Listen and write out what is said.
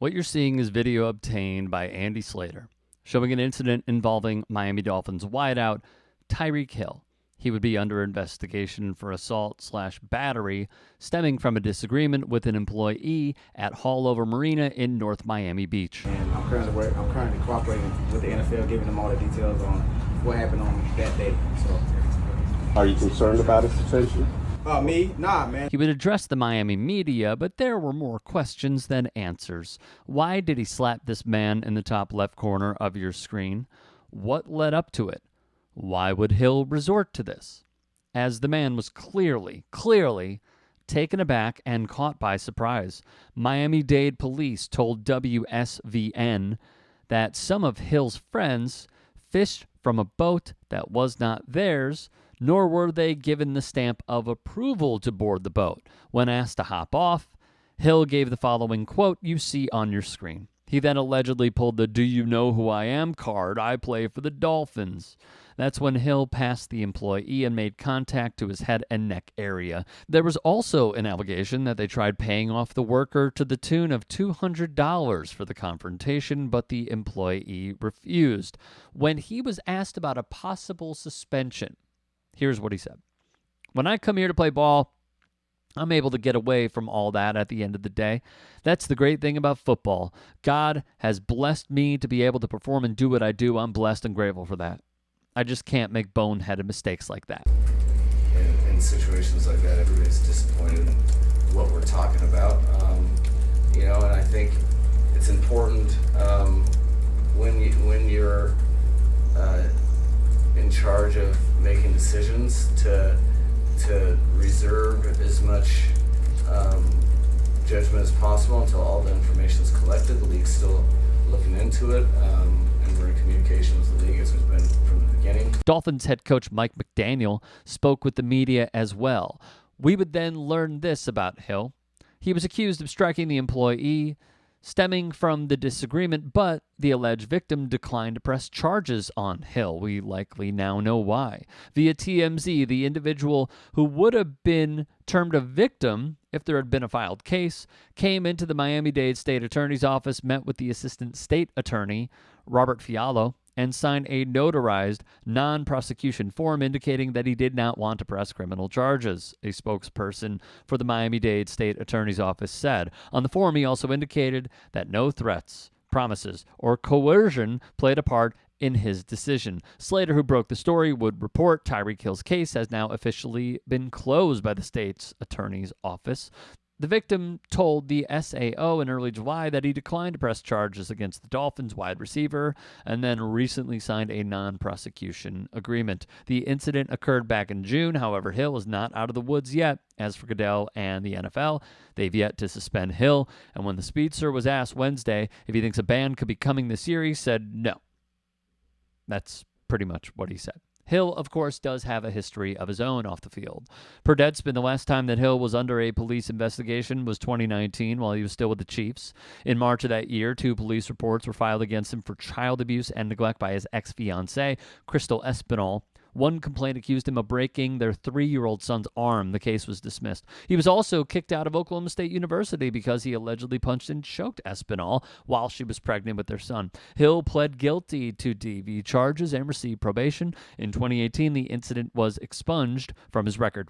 What you're seeing is video obtained by Andy Slater, showing an incident involving Miami Dolphins wideout Tyreek Hill. He would be under investigation for assault/battery stemming from a disagreement with an employee at Hallover Marina in North Miami Beach. And I'm currently cooperating with the NFL, giving them all the details on what happened on that day. So, are you concerned about his suspension? Me? Nah, man. He would address the Miami media, but there were more questions than answers. Why did he slap this man in the top left corner of your screen? What led up to it? Why would Hill resort to this? As the man was clearly taken aback and caught by surprise. Miami-Dade police told WSVN that some of Hill's friends fished from a boat that was not theirs, nor were they given the stamp of approval to board the boat. When asked to hop off, Hill gave the following quote you see on your screen. He then allegedly pulled the "Do you know who I am" card. "I play for the Dolphins." That's when Hill passed the employee and made contact to his head and neck area. There was also an allegation that they tried paying off the worker to the tune of $200 for the confrontation, but the employee refused. When he was asked about a possible suspension, here's what he said. "When I come here to play ball, I'm able to get away from all that at the end of the day. That's the great thing about football. God has blessed me to be able to perform and do what I do. I'm blessed and grateful for that. I just can't make boneheaded mistakes like that." In situations like that, everybody's disappointed in what we're talking about. And I think it's important when you're in charge of making decisions to reserve as much judgment as possible until all the information is collected. The league's still looking into it, and we're in communication with the league as we've been from the beginning. Dolphins head coach Mike McDaniel spoke with the media as well. We would then learn this about Hill. He was accused of striking the employee, stemming from the disagreement, but the alleged victim declined to press charges on Hill. We likely now know why. Via TMZ, the individual who would have been termed a victim if there had been a filed case came into the Miami-Dade State Attorney's Office, met with the Assistant State Attorney, Robert Fiallo, and signed a notarized non-prosecution form indicating that he did not want to press criminal charges, a spokesperson for the Miami-Dade State Attorney's Office said. On the form, he also indicated that no threats, promises, or coercion played a part in his decision. Slater, who broke the story, would report Tyreek Hill's case has now officially been closed by the state's attorney's office. The victim told the SAO in early July that he declined to press charges against the Dolphins wide receiver and then recently signed a non-prosecution agreement. The incident occurred back in June. However, Hill is not out of the woods yet. As for Goodell and the NFL, they've yet to suspend Hill. And when the speedster was asked Wednesday if he thinks a ban could be coming this year, he said no. That's pretty much what he said. Hill, of course, does have a history of his own off the field. Per Deadspin, the last time that Hill was under a police investigation was 2019 while he was still with the Chiefs. In March of that year, 2 police reports were filed against him for child abuse and neglect by his ex-fiancée, Crystal Espinal. One complaint accused him of breaking their 3-year-old son's arm. The case was dismissed. He was also kicked out of Oklahoma State University because he allegedly punched and choked Espinal while she was pregnant with their son. Hill pled guilty to DV charges and received probation. In 2018, the incident was expunged from his record.